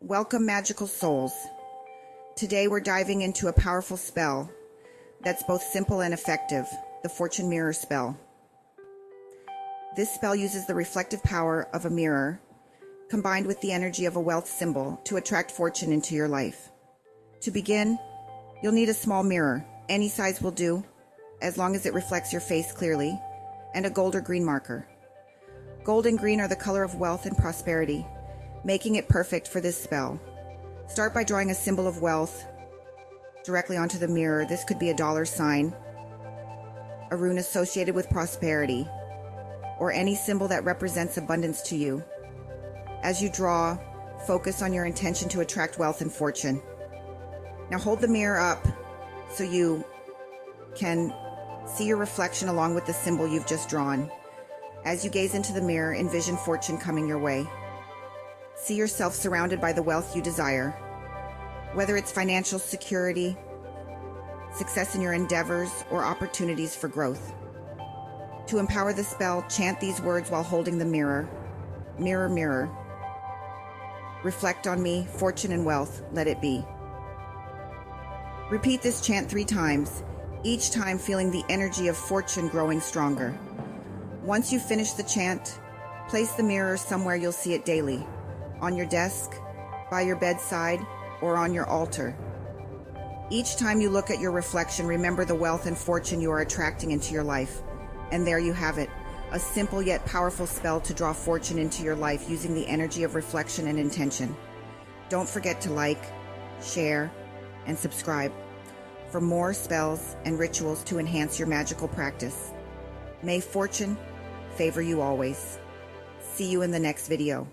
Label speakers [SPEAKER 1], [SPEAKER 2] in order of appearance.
[SPEAKER 1] Welcome, magical souls. Today we're diving into a powerful spell that's both simple and effective, the Fortune Mirror spell. This spell uses the reflective power of a mirror combined with the energy of a wealth symbol to attract fortune into your life. To begin, you'll need a small mirror. Any size will do, as long as it reflects your face clearly, and a gold or green marker. Gold and green are the color of wealth and prosperity, making it perfect for this spell. Start by drawing a symbol of wealth directly onto the mirror. This could be a dollar sign, a rune associated with prosperity, or any symbol that represents abundance to you. As you draw, focus on your intention to attract wealth and fortune. Now hold the mirror up so you can see your reflection along with the symbol you've just drawn. As you gaze into the mirror, envision fortune coming your way. See yourself surrounded by the wealth you desire, whether it's financial security, success in your endeavors, or opportunities for growth. To empower the spell, chant these words while holding the mirror. Mirror, mirror, reflect on me, fortune and wealth, let it be. Repeat this chant 3 times, each time feeling the energy of fortune growing stronger. Once you finish the chant, place the mirror somewhere you'll see it daily, on your desk, by your bedside, or on your altar. Each time you look at your reflection, remember the wealth and fortune you are attracting into your life. And there you have it, a simple yet powerful spell to draw fortune into your life using the energy of reflection and intention. Don't forget to like, share, and subscribe for more spells and rituals to enhance your magical practice. May fortune favor you always. See you in the next video.